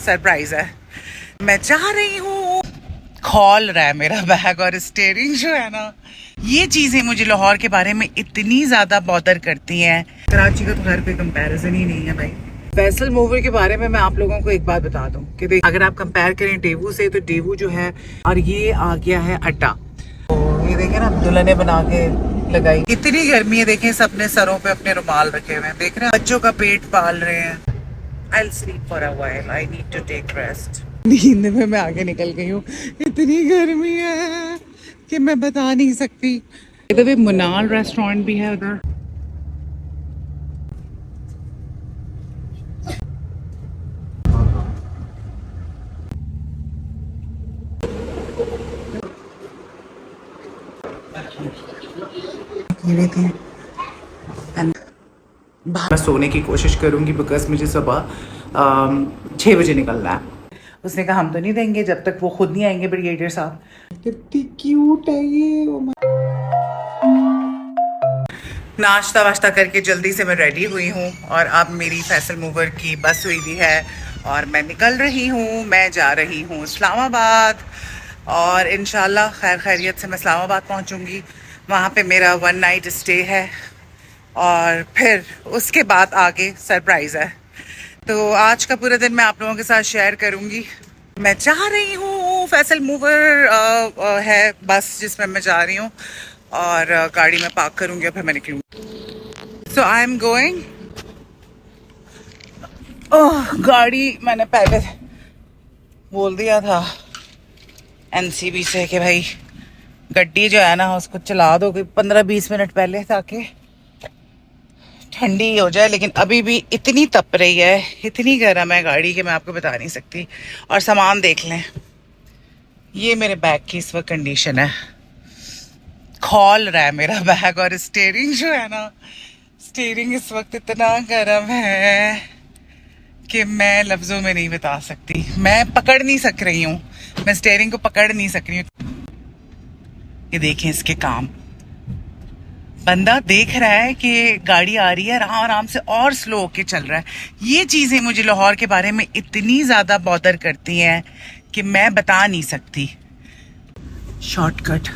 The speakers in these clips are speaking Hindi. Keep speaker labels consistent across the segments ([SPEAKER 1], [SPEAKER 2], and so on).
[SPEAKER 1] सरप्राइज है। मैं चाह रही हूँ, खोल रहा है मेरा बैग और स्टीयरिंग जो है ना, ये चीजें मुझे लाहौर के बारे में इतनी ज्यादा बॉदर करती हैं। कराची का तो घर पे कंपैरिजन ही नहीं है भाई। फैसल मूवर के बारे में मैं आप लोगों को एक बात बता दूं कि देख, अगर आप कंपेयर करें डेवू से, तो डेवू जो है और ये आ गया है अड्डा। तो ये देखें ना, दुल्हने बना के लगाई। इतनी गर्मी है, देखें सबने सरों पे अपने रुमाल रखे हुए हैं, देख रहे हैं बच्चों का पेट पाल रहे हैं। I'll sleep for a while. I need to take rest. नींद में मैं आगे निकल गई हूँ, इतनी गर्मी है कि मैं बता नहीं सकती। इधर भी मुनाल रेस्टोरेंट भी है उधर। मैं सोने की कोशिश करूंगी बिकॉज मुझे सुबह 6 बजे निकलना है। उसने कहा हम तो नहीं देंगे जब तक वो खुद नहीं आएंगे ब्रिगेडियर साहब। कितनी क्यूट है ये। नाश्ता वाश्ता करके जल्दी से मैं रेडी हुई हूँ और अब मेरी फैसल मूवर की बस हुई भी है और मैं निकल रही हूँ। मैं जा रही हूँ इस्लामाबाद और इंशाल्लाह खैर खैरियत से मैं इस्लामाबाद पहुँचूँगी। वहाँ पे मेरा 1 नाइट स्टे है और फिर उसके बाद आगे सरप्राइज़ है। तो आज का पूरा दिन मैं आप लोगों के साथ शेयर करूँगी। मैं चाह रही हूँ, फैसल मूवर है बस जिसमें मैं जा रही हूँ और गाड़ी में पार्क करूँगी और फिर मैं निकलूँगी। सो आई एम गोइंग। गाड़ी मैंने पहले बोल दिया था एनसीबी से कि भाई गड्डी जो है ना उसको चला दो 15-20 मिनट पहले ताकि ठंडी हो जाए। लेकिन अभी भी इतनी तप रही है, इतनी गर्म है गाड़ी कि मैं आपको बता नहीं सकती। और सामान देख लें, ये मेरे बैग की इस वक्त कंडीशन है। खोल रहा है मेरा बैग और स्टीयरिंग जो है ना, स्टीयरिंग इस वक्त इतना गर्म है कि मैं लफ्ज़ों में नहीं बता सकती। मैं पकड़ नहीं सक रही हूँ, मैं स्टीयरिंग को पकड़ नहीं सक रही हूँ। ये देखें इसके काम, बंदा देख रहा है कि गाड़ी आ रही है, आराम आराम से और स्लो होके चल रहा है। ये चीज़ें मुझे लाहौर के बारे में इतनी ज़्यादा बॉदर करती हैं कि मैं बता नहीं सकती। शॉर्टकट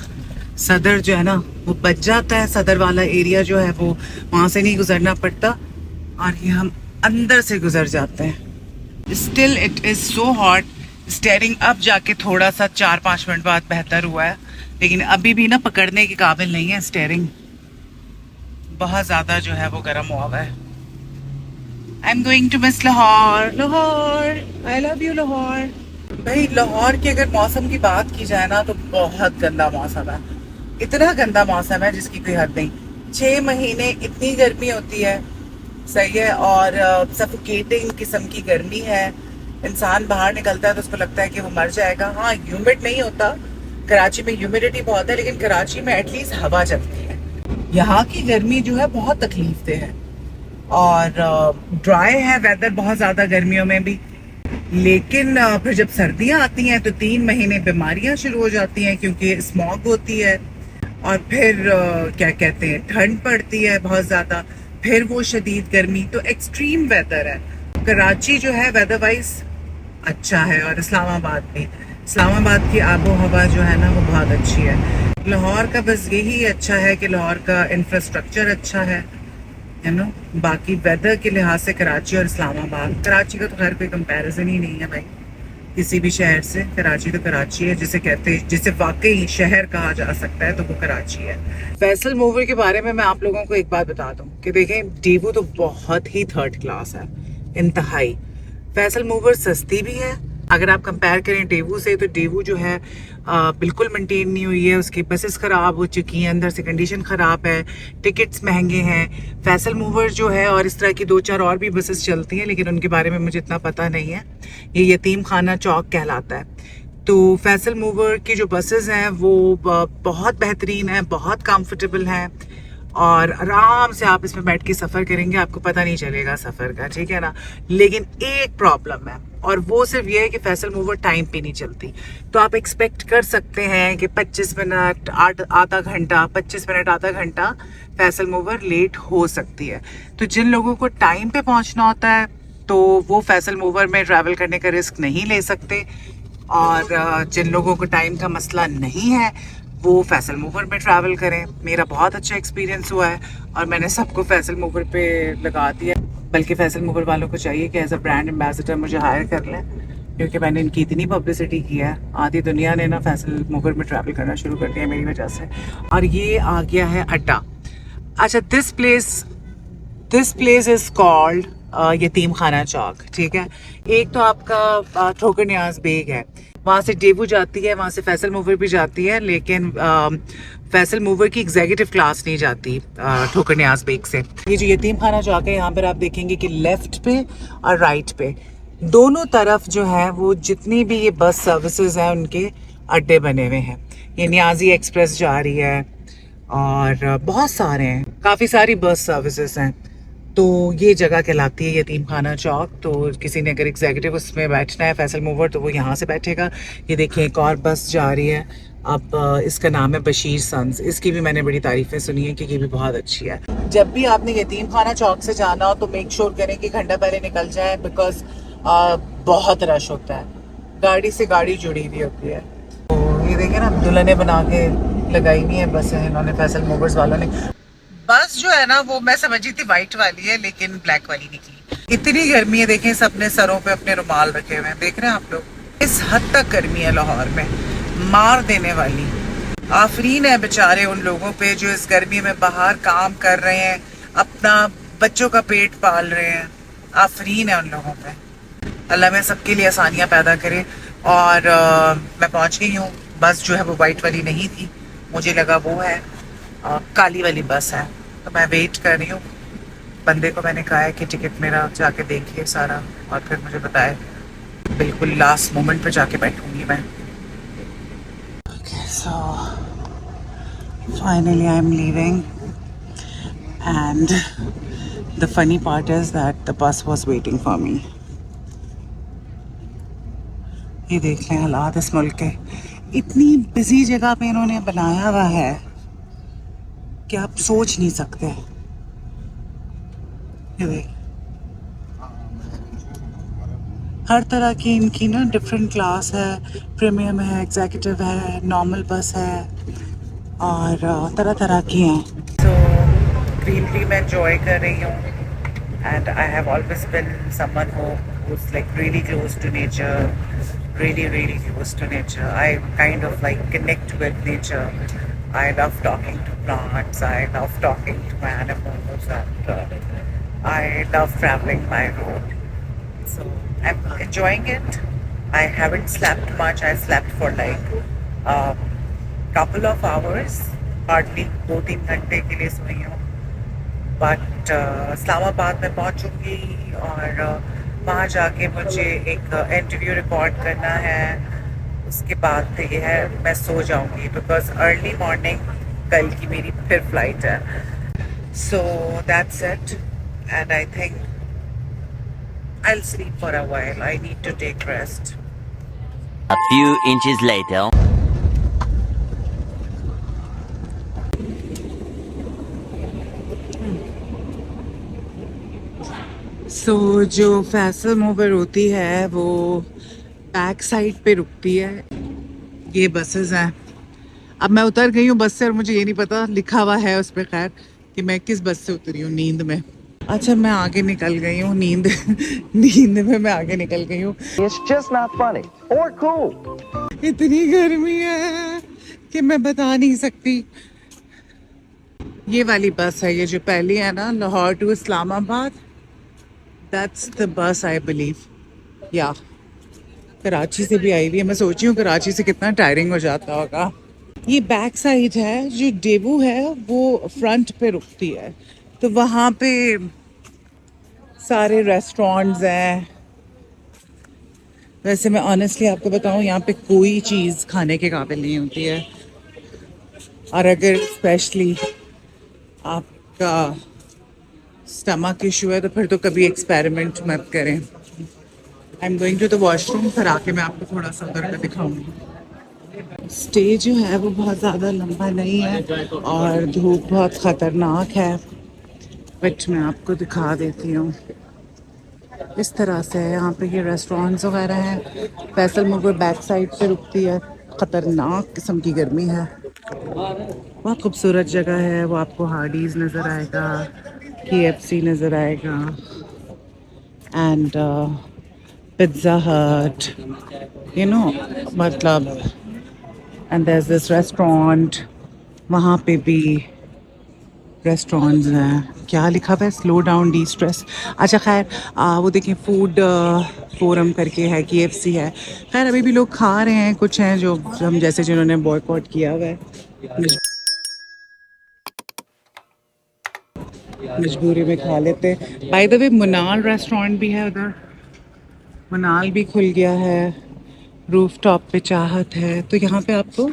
[SPEAKER 1] सदर जो है ना वो बच जाता है, सदर वाला एरिया जो है वो वहाँ से नहीं गुजरना पड़ता और ये हम अंदर से गुजर जाते हैं। Still it is so hot. Steering अब जाके थोड़ा सा 4-5 मिनट बाद बेहतर हुआ है, लेकिन अभी भी ना पकड़ने के काबिल नहीं है स्टीयरिंग। बहुत ज़्यादा जो है वो गर्म हुआ है। I am going to miss Lahore. Lahore, I love you Lahore. भाई लाहौर की अगर मौसम की बात की जाए ना तो बहुत गंदा मौसम है, इतना गंदा मौसम है जिसकी कोई हद नहीं। 6 महीने इतनी गर्मी होती है, सही है, और सफोकेटिंग किस्म की गर्मी है। इंसान बाहर निकलता है तो उसको लगता है कि वो मर जाएगा। हाँ, ह्यूमिड नहीं होता, कराची में ह्यूमिडिटी बहुत है, लेकिन कराची में एटलीस्ट हवा चलती है। यहाँ की गर्मी जो है बहुत तकलीफ दे है और ड्राई है वेदर बहुत ज़्यादा गर्मियों में भी। लेकिन फिर जब सर्दियाँ आती हैं तो 3 महीने बीमारियाँ शुरू हो जाती हैं क्योंकि स्मॉग होती है और फिर क्या कहते हैं ठंड पड़ती है बहुत ज़्यादा, फिर वो शदीद गर्मी। तो एक्सट्रीम वेदर है। कराची जो है वेदर वाइज अच्छा है और इस्लामाबाद भी। इस्लामाबाद की आबो हवा जो है ना वो बहुत अच्छी है। लाहौर का बस यही अच्छा है कि लाहौर का इंफ्रास्ट्रक्चर अच्छा है, यू नो। बाकी वेदर के लिहाज से कराची और इस्लामाबाद, कराची का तो खैर कोई कंपैरिजन ही नहीं है भाई किसी भी शहर से। कराची तो कराची है, जिसे कहते हैं, जिसे वाकई शहर कहा जा सकता है तो वो कराची है। फैसल मूवर के बारे में मैं आप लोगों को एक बात बता दूं कि देखें डेवू तो बहुत ही थर्ड क्लास है, इंतहाई। फैसल मूवर सस्ती भी है अगर आप कंपेयर करें डेवू से, तो डेवू जो है बिल्कुल मेंटेन नहीं हुई है, उसकी बसेस ख़राब हो चुकी हैं, अंदर से कंडीशन ख़राब है, टिकट्स महंगे हैं। फैसल मूवर जो है और इस तरह की 2-4 और भी बसेस चलती हैं, लेकिन उनके बारे में मुझे इतना पता नहीं है। ये यतीम खाना चौक कहलाता है। तो फैसल मूवर की जो बसेस हैं वो बहुत बेहतरीन है, बहुत कंफर्टेबल हैं और आराम से आप इसमें बैठ के सफ़र करेंगे, आपको पता नहीं चलेगा सफ़र का, ठीक है ना। लेकिन एक प्रॉब्लम है और वो सिर्फ ये है कि फैसल मूवर टाइम पे नहीं चलती। तो आप एक्सपेक्ट कर सकते हैं कि 25 मिनट आधा घंटा 25 मिनट आधा घंटा फैसल मूवर लेट हो सकती है। तो जिन लोगों को टाइम पे पहुंचना होता है तो वो फैसल मूवर में ट्रैवल करने का रिस्क नहीं ले सकते। और जिन लोगों को टाइम का मसला नहीं है वो फैसल मूवर में ट्रैवल करें। मेरा बहुत अच्छा एक्सपीरियंस हुआ है और मैंने सबको फैसल मूवर पे लगा दिया। बल्कि फैसल मूवर वालों को चाहिए कि एज अ ब्रांड एम्बेसडर मुझे हायर कर लें, क्योंकि मैंने इनकी इतनी पब्लिसिटी की है। आधी दुनिया ने ना फैसल मूवर में ट्रैवल करना शुरू कर दिया मेरी वजह से। और ये आ गया है अड्डा। अच्छा, दिस प्लेस इज कॉल्ड यतीम खाना चौक। ठीक है, एक तो आपका ठोकर न्याज बेग है, वहाँ से डेवू जाती है, वहाँ से फैसल मूवर भी जाती है, लेकिन फैसल मूवर की एग्जीक्यूटिव क्लास नहीं जाती ठोकर न्याज बेग से। ये जो यतीम खाना चौक है, यहाँ पर आप देखेंगे कि लेफ्ट पे और राइट पे दोनों तरफ जो है वो जितनी भी ये बस सर्विसेज हैं उनके अड्डे बने हुए हैं। ये न्याजी एक्सप्रेस जा रही है और बहुत सारे हैं, काफ़ी सारी बस सर्विसेज हैं। तो ये जगह कहलाती है यतीम खाना चौक। तो किसी ने अगर एग्जीक्यूटिव उसमें बैठना है फैसल मूवर तो वो यहाँ से बैठेगा। ये देखिए एक और बस जा रही है, अब इसका नाम है बशीर सन्स। इसकी भी मैंने बड़ी तारीफ़ें सुनी है कि ये भी बहुत अच्छी है। जब भी आपने यतीम खाना चौक से जाना हो तो मेक श्योर करें कि घंटा पहले निकल जाए, बिकॉज बहुत रश होता है, गाड़ी से गाड़ी जुड़ी हुई होती है। तो ये देखिए ना, दुल्हने बना के लगाई हुई है बसें इन्होंने फैसल मूवर्स वालों ने। बस जो है ना वो मैं समझी थी वाइट वाली है, लेकिन ब्लैक वाली निकली। इतनी गर्मी है, देखें सबने सरों पे अपने रुमाल रखे हुए हैं, देख रहे हैं आप लोग। इस हद तक गर्मी है लाहौर में, मार देने वाली। आफरीन है बेचारे उन लोगों पे जो इस गर्मी में बाहर काम कर रहे हैं, अपना बच्चों का पेट पाल रहे हैं। आफरीन है उन लोगों पे। अल्लाह में सबके लिए आसानियाँ पैदा करे। और मैं पहुँच गई हूँ। बस जो है वो वाइट वाली नहीं थी, मुझे लगा वो है, काली वाली बस है। तो मैं वेट कर रही हूँ। बंदे को मैंने कहा है कि टिकट मेरा जाके देखिए सारा और फिर मुझे बताए। बिल्कुल लास्ट मोमेंट पे जाके बैठूंगी मैं। So finally I am leaving and the funny part is that the bus was waiting for me. ये देख लें हालात इस मुल्क के। इतनी बिजी जगह पे इन्होंने बनाया हुआ है कि आप सोच नहीं सकते। हर तरह की इनकी ना डिफरेंट क्लास है, प्रीमियम है, एग्जीक्यूटिव है, नॉर्मल बस है और तरह तरह की हैं। तो ग्रीनरी में एंजॉय कर रही हूँ and I have always been someone who's like really close to nature, really close to nature. I kind of like connect with nature. I love talking to plants, I love talking to animals, and I love traveling by road. So I'm enjoying it. I haven't slept much. I slept for like a couple of hours, hardly 2-3 घंटे के लिए सोई हूँ। बट इस्लामाबाद में पहुँचूँगी और वहाँ जाके मुझे एक इंटरव्यू रिकॉर्ड करना है। उसके बाद फिर ये है मैं सो जाऊँगी, बिकॉज अर्ली मॉर्निंग कल की मेरी फिर फ्लाइट है। So that's it and I think I'll sleep for a while. I need to take rest.
[SPEAKER 2] A few inches later.
[SPEAKER 1] So जो फैसल मूवर होती है वो बैक साइड पे रुकती है। ये बसेस हैं। अब मैं उतर गई हूँ बस से और मुझे ये नहीं पता लिखा हुआ है उस पर खैर कि मैं किस बस से उतरी हूँ, नींद में। अच्छा मैं आगे निकल गई हूँ, नींद में मैं आगे निकल गई हूँ।
[SPEAKER 3] It's just not funny or cool.
[SPEAKER 1] इतनी गर्मी है कि मैं बता नहीं सकती। ये वाली बस है, ये जो पहली है ना, Lahore to Islamabad, that's the bus I believe. या कराची से भी आई हुई है। मैं सोची हूँ कराची से कितना टायरिंग हो जाता होगा। ये बैक साइड है, जो डेवू है वो फ्रंट पे रुकती है। तो वहाँ पे सारे रेस्टोरेंट्स हैं। वैसे मैं ऑनेस्टली आपको बताऊँ यहाँ पे कोई चीज़ खाने के काबिल नहीं होती है। और अगर स्पेशली आपका स्टमक इशू है तो फिर तो कभी एक्सपेरिमेंट मत करें। I am going to the washroom, फिर आके मैं आपको थोड़ा सा उधर का दिखाऊंगी। स्टे जो है वो बहुत ज़्यादा लंबा नहीं है और धूप बहुत ख़तरनाक है, बट मैं आपको दिखा देती हूँ। इस तरह से है यहाँ पे ये रेस्टोरेंट्स वगैरह हैं। फैसल मुगर बैक साइड पे रुकती है। ख़तरनाक किस्म की गर्मी है। बहुत खूबसूरत जगह है। वो आपको हार्डीज नज़र आएगा, KFC नज़र आएगा and pizza hut, you know, मतलब and there is this restaurant. वहाँ पे भी रेस्टोरेंट्स हैं। क्या लिखा हुआ है? Slow down destress. अच्छा खैर, वो देखें फूड फोरम करके है, KFC है। खैर अभी भी लोग खा रहे हैं, कुछ हैं जो हम जैसे जिन्होंने बॉयकॉट किया हुआ है, मजबूरी में खा लेते। By the way Munal restaurant भी है उधर। मुनाल भी खुल गया है। रूफ टॉप पे चाहत है। तो यहाँ पे आपको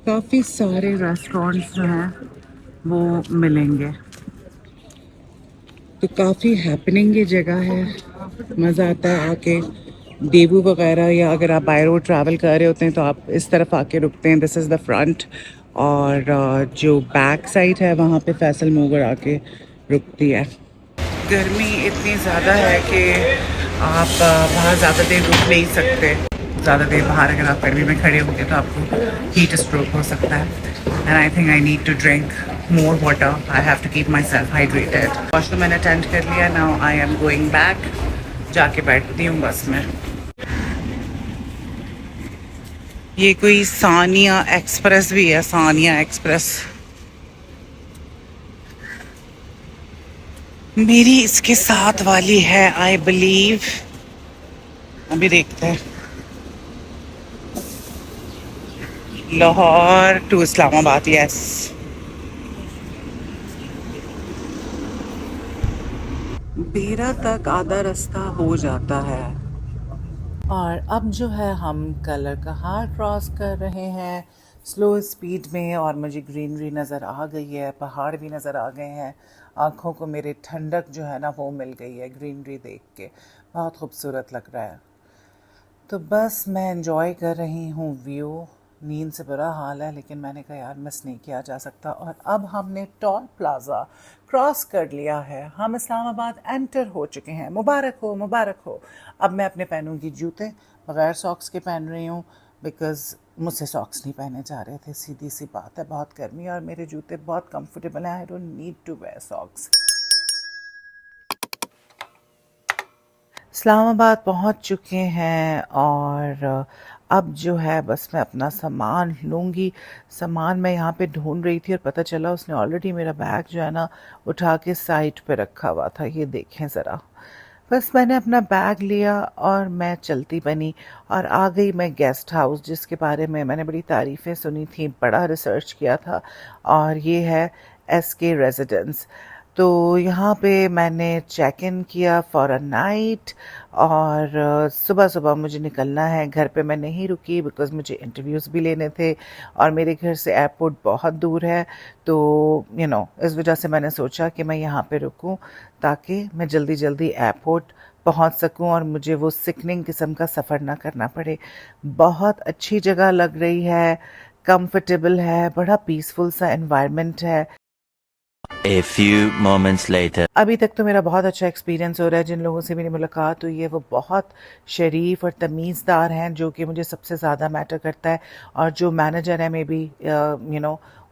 [SPEAKER 1] काफ़ी सारे रेस्टोरेंट्स जो हैं वो मिलेंगे। तो काफ़ी हैपनिंग ये जगह है। मज़ा आता है आके। देवू वगैरह, या अगर आप बाय रोड ट्रैवल कर रहे होते हैं तो आप इस तरफ आके रुकते हैं। This is the front. और जो बैक साइड है वहाँ पे फैसल मोगर आके रुकती है। गर्मी इतनी ज़्यादा है कि आप बाहर ज़्यादा देर रुक नहीं सकते। ज़्यादा देर बाहर अगर आप गर्मी में खड़े होंगे तो आपको हीट स्ट्रोक हो सकता है। And I think I need to drink more water. I have to keep myself hydrated. Washroom मैंने अटेंड कर लिया. Now I am going back. जाके बैठती हूँ बस में. ये कोई सानिया एक्सप्रेस भी है. सानिया एक्सप्रेस. मेरी इसके साथ वाली है आई बिलीव. अभी देखते हैं. लाहौर टू इस्लामाबाद. यस. बेरा तक आधा रास्ता हो जाता है. और अब जो है हम कलर कहार क्रॉस कर रहे हैं स्लो स्पीड में. और मुझे ग्रीनरी नज़र आ गई है. पहाड़ भी नज़र आ गए हैं. आँखों को मेरे ठंडक जो है ना वो मिल गई है ग्रीनरी देख के. बहुत खूबसूरत लग रहा है. तो बस मैं एंजॉय कर रही हूँ व्यू. नींद से बुरा हाल है लेकिन मैंने कहा यार मिस नहीं किया जा सकता. और अब हमने टॉल प्लाज़ा क्रॉस कर लिया है. हम इस्लामाबाद एंटर हो चुके हैं. मुबारक हो, मुबारक हो. अब मैं अपने पहनूंगी जूते. बग़ैर सॉक्स के पहन रही हूँ बिकॉज़ मुझसे सॉक्स नहीं पहने जा रहे थे. सीधी सी बात है. बहुत गर्मी है और मेरे जूते बहुत कंफर्टेबल हैं. I don't need to wear socks. Islamabad पहुंच चुके हैं और अब जो है बस मैं अपना सामान लूँगी. सामान मैं यहाँ पे ढूंढ रही थी और पता चला उसने ऑलरेडी मेरा बैग जो है ना उठा के साइड पे रखा हुआ था. ये देखें ज़रा. बस मैंने अपना बैग लिया और मैं चलती बनी और आ गई मैं गेस्ट हाउस जिसके बारे में मैंने बड़ी तारीफ़ें सुनी थी, बड़ा रिसर्च किया था. और ये है SK रेजिडेंस. तो यहाँ पे मैंने चेक इन किया फॉर अ नाइट. और सुबह सुबह मुझे निकलना है. घर पे मैं नहीं रुकी बिकॉज़ मुझे इंटरव्यूज़ भी लेने थे और मेरे घर से एयरपोर्ट बहुत दूर है. तो इस वजह से मैंने सोचा कि मैं यहाँ पे रुकूं ताकि मैं जल्दी जल्दी एयरपोर्ट पहुँच सकूं और मुझे वो सिकनिंग किस्म का सफ़र ना करना पड़े. बहुत अच्छी जगह लग रही है. कंफर्टेबल है. बड़ा पीसफुल सा एनवायरनमेंट है.
[SPEAKER 2] A few moments later.
[SPEAKER 1] अभी तक तो मेरा बहुत अच्छा एक्सपीरियंस हो रहा है. जिन लोगों से मेरी मुलाकात हुई है वो बहुत शरीफ और तमीज़दार हैं जो कि मुझे सबसे ज़्यादा मैटर करता है. और जो मैनेजर है मे बी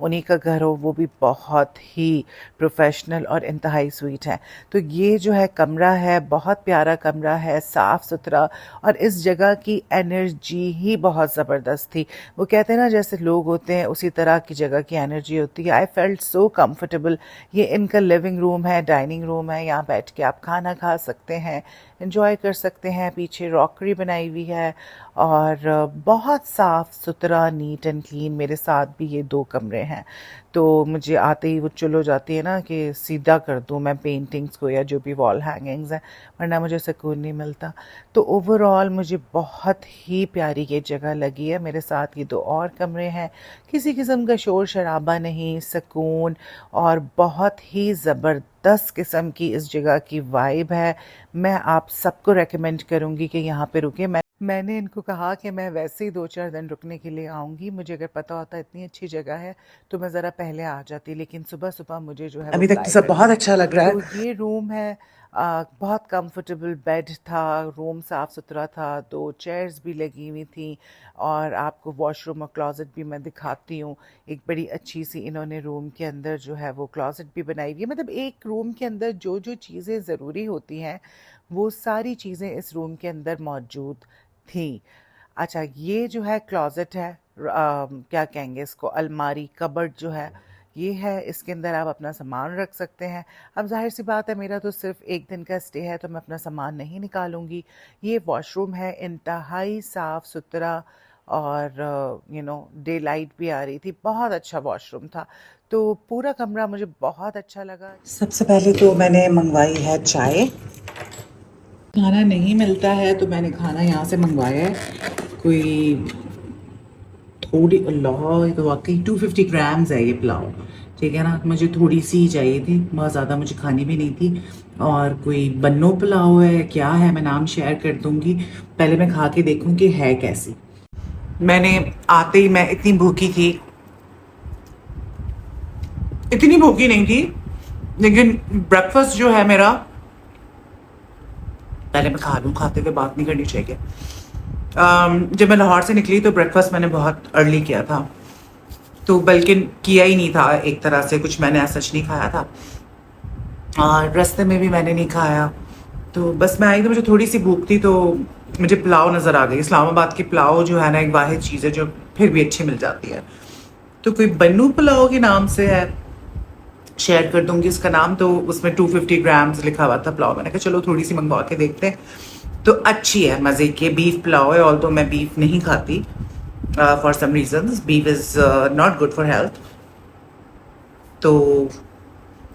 [SPEAKER 1] उन्हीं का घर हो वो भी बहुत ही प्रोफेशनल और इंतहाई स्वीट है. तो ये जो है कमरा है बहुत प्यारा कमरा है, साफ़ सुथरा. और इस जगह की एनर्जी ही बहुत ज़बरदस्त थी. वो कहते हैं ना जैसे लोग होते हैं उसी तरह की जगह की एनर्जी होती है. I felt so comfortable. ये इनका लिविंग रूम है, डाइनिंग रूम है. यहाँ बैठ के आप खाना खा सकते हैं, एंजॉय कर सकते हैं. पीछे रॉकरी बनाई हुई है और बहुत साफ़ सुथरा, नीट एंड क्लीन. मेरे साथ भी ये 2 कमरे हैं. तो मुझे आते ही वो चुल हो जाती है ना कि सीधा कर दूँ मैं पेंटिंग्स को या जो भी वॉल हैंगिंग्स हैं, वरना मुझे सुकून नहीं मिलता. तो ओवरऑल मुझे बहुत ही प्यारी ये जगह लगी है. मेरे साथ ये 2 और कमरे हैं. किसी किस्म का शोर शराबा नहीं, सुकून और बहुत ही ज़बरदस्त किस्म की इस जगह की वाइब है. मैं आप सबको रेकमेंड करूँगी कि यहाँ पे रुकें. मैं मैंने इनको कहा कि मैं वैसे ही 2-4 दिन रुकने के लिए आऊँगी, मुझे अगर पता होता इतनी अच्छी जगह है तो मैं ज़रा पहले आ जाती, लेकिन सुबह-सुबह मुझे जो है वो
[SPEAKER 4] अभी तक तो
[SPEAKER 1] फ्लाई
[SPEAKER 4] सब
[SPEAKER 1] करना
[SPEAKER 4] बहुत
[SPEAKER 1] है।
[SPEAKER 4] अच्छा लग रहा है।
[SPEAKER 1] तो ये रूम है, बहुत कंफर्टेबल बेड था, रूम साफ़-सुथरा था, 2 चेयर्स भी लगी हुई थी और आपको वॉशरूम और क्लोज़ेट भी मैं दिखाती हूँ। एक बड़ी अच्छी-सी इन्होंने रूम के अंदर जो है वो क्लोज़ेट भी बनाई हुई है, मतलब एक रूम के अंदर जो-जो चीज़ें ज़रूरी होती हैं, वो सारी चीज़ें इस रूम के अंदर मौजूद थी। अच्छा, ये जो है क्लोज़ेट है, क्या कहेंगे इसको, अलमारी, कबर्ड जो है, ये है। इसके अंदर आप अपना सामान रख सकते हैं। अब ज़ाहिर-सी बात है, मेरा तो सिर्फ़ 1 दिन का स्टे है तो मैं अपना सामान नहीं निकालूँगी। ये वॉशरूम है, इंतहाई साफ़-सुथरा और डे लाइट भी आ रही थी। बहुत अच्छा वॉशरूम था। तो पूरा कमरा मुझे बहुत अच्छा लगा।
[SPEAKER 4] सबसे पहले तो मैंने मंगवाई है चाय।
[SPEAKER 1] खाना नहीं मिलता है तो मैंने खाना यहाँ से मंगवाया है। कोई थोड़ी, अल्लाह, ये तो वाकई 250 ग्राम्स है ये पुलाव, ठीक है ना। मुझे थोड़ी सी ही चाहिए थी, बहुत ज़्यादा मुझे खानी भी नहीं थी। और कोई बन्नो पुलाव है, क्या है, मैं नाम शेयर कर दूँगी। पहले मैं खा के देखूँ कि है कैसी। मैंने आते ही, मैं इतनी भूखी थी, इतनी भूखी नहीं थी, लेकिन ब्रेकफास्ट जो है मेरा, पहले मैं खा लूँ, खाते हुए बात नहीं करनी चाहिए। जब मैं लाहौर से निकली तो ब्रेकफास्ट मैंने बहुत अर्ली किया था, तो बल्कि किया ही नहीं था एक तरह से, कुछ मैंने ऐसा सच नहीं खाया था और रास्ते में भी मैंने नहीं खाया। तो बस मैं आई तो मुझे थोड़ी सी भूख थी, तो मुझे पुलाव नज़र आ गई। इस्लामाबाद की पुलाव जो है ना, एक वाहिद चीज़ है जो फिर भी अच्छी मिल जाती है। तो कोई बन्नू पुलाव के नाम से है, शेयर कर दूंगी उसका नाम। तो उसमें 250 ग्राम्स लिखा हुआ था पुलाव। मैंने कहा चलो थोड़ी सी मंगवा के देखते हैं। तो अच्छी है, मज़े की बीफ पुलाव है, ऑल तो मैं बीफ नहीं खाती for some reasons. Beef is not good for health. तो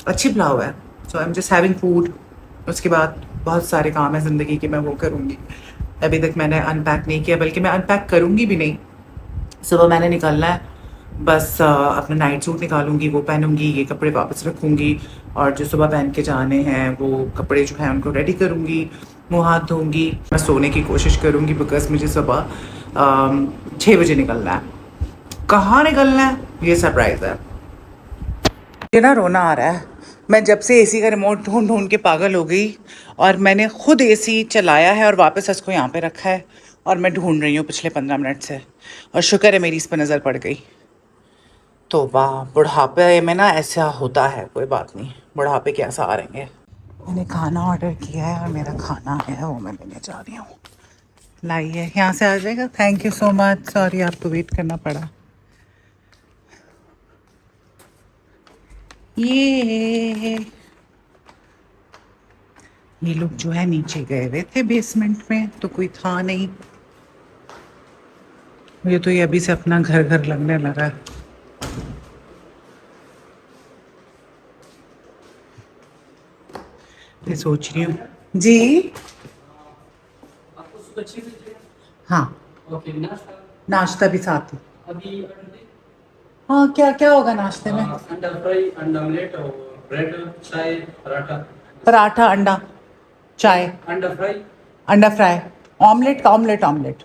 [SPEAKER 1] अच्छी पुलाव है। So I am just having food. उसके बाद बहुत सारे काम है ज़िंदगी के, मैं वो करूँगी। अभी तक मैंने अनपैक नहीं किया, बल्कि मैं अनपैक करूँगी भी नहीं। सुबह मैंने निकलना है, बस अपना नाइट सूट निकालूंगी, वो पहनूंगी, ये कपड़े वापस रखूंगी और जो सुबह पहन के जाने हैं वो कपड़े जो हैं उनको रेडी करूंगी, मुँह हाथ धोऊंगी। मैं सोने की कोशिश करूंगी बिकॉज मुझे सुबह 6 बजे निकलना है। कहाँ निकलना है ये सरप्राइज़ है। मुझे ना रोना आ रहा है। मैं जब से एसी का रिमोट ढूंढ ढूंढ के पागल हो गई और मैंने खुद एसी चलाया है और वापस इसको यहाँ पे रखा है और मैं ढूंढ रही हूँ पिछले 15 मिनट से, और शुक्र है मेरी इस पर नज़र पड़ गई। तो वाह, बुढ़ापे में ना ऐसा होता है, कोई बात नहीं, बुढ़ापे के ऐसा आ रहेंगे। मैंने खाना ऑर्डर किया है और मेरा खाना आया है, वो मैं लेने जा रही हूँ। लाइए, यहाँ से आ जाएगा। Thank you so much, sorry आपको वेट करना पड़ा। ये लोग जो है नीचे गए हुए थे बेसमेंट में, तो कोई था नहीं। मुझे तो ये अभी से अपना घर घर लगने लगा है। मैं सोच रही हूँ जी। हाँ, नाश्ता भी साथ ही। हाँ, क्या क्या होगा नाश्ते में?
[SPEAKER 5] अंडा फ्राई, अंडा ऑमलेट और ब्रेड, चाय, पराठा।
[SPEAKER 1] पराठा, अंडा, चाय,
[SPEAKER 5] अंडा फ्राई,
[SPEAKER 1] अंडा फ्राई, ऑमलेट का ऑमलेट, ऑमलेट।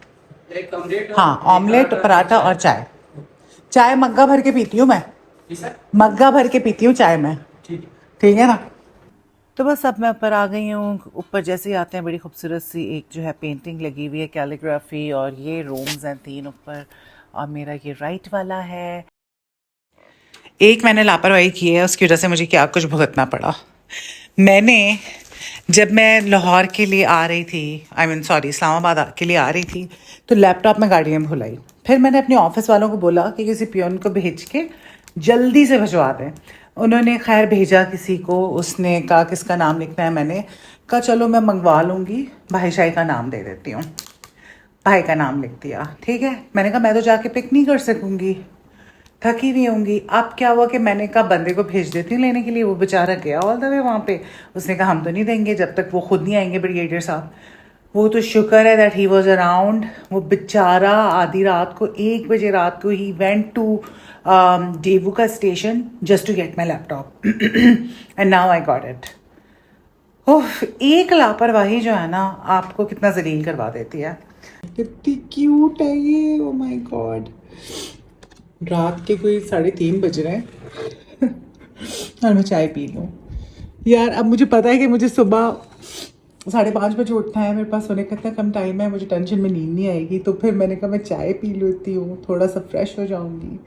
[SPEAKER 5] एक ऑमलेट।
[SPEAKER 1] हाँ, ऑमलेट, पराठा और चाय। चाय मग्गा भर के पीती हूँ मैं, मग्गा भर के पीती हूँ चाय मैं। ठीक है ना। तो बस अब मैं ऊपर आ गई हूँ। ऊपर जैसे ही आते हैं बड़ी खूबसूरत सी एक जो है पेंटिंग लगी हुई है, कैलीग्राफी, और ये रूम्स हैं 3 ऊपर और मेरा ये राइट वाला है। एक मैंने लापरवाही की है, उसकी वजह से मुझे क्या कुछ भुगतना पड़ा। मैंने जब मैं लाहौर के लिए आ रही थी, सॉरी इस्लामाबाद के लिए आ रही थी, तो लैपटॉप में गाड़ी में भुलाई। फिर मैंने अपने ऑफिस वालों को बोला कि किसी पियोन को भेज के जल्दी से भिजवा दें। उन्होंने खैर भेजा किसी को, उसने कहा किसका नाम लिखना है। मैंने कहा चलो मैं मंगवा लूँगी, भाई शाही का नाम दे देती हूँ। भाई का नाम लिख दिया, ठीक है। मैंने कहा मैं तो जाके पिक नहीं कर सकूँगी, थकी हुई होंगी। अब क्या हुआ कि मैंने कहा बंदे को भेज देती हूँ लेने के लिए। वो बेचारा गया ऑल द वे वहाँ पे। उसने कहा हम तो नहीं देंगे जब तक वो खुद नहीं आएंगे ब्रिगेडियर साहब। वो तो शुक्र है दैट ही वॉज अराउंड। वो बेचारा आधी रात को, 1 बजे रात को, ही वेंट टू डेवू का station just to get my laptop and now I got it. Oh, एक लापरवाही जो है ना आपको कितना जलील करवा देती है। कितनी क्यूट है ये, ओ माय गॉड। रात के कोई 3:30 बज रहे हैं और मैं चाय पी लूँ। यार अब मुझे पता है कि मुझे सुबह 5:30 बजे उठना है, मेरे पास सोने का इतना कम टाइम है, मुझे टेंशन में नींद नहीं आएगी, तो फिर मैंने कहा मैं चाय पी लेती हूँ, थोड़ा सा फ्रेश हो जाऊंगी।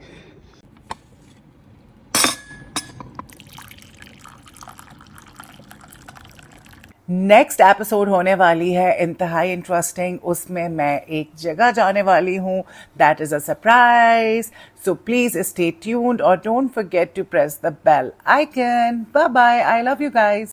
[SPEAKER 1] नेक्स्ट एपिसोड होने वाली है इंतहाई इंटरेस्टिंग, उसमें मैं एक जगह जाने वाली हूँ, that is a surprise. So please stay tuned और don't forget to press the bell icon. Bye bye, I love you guys.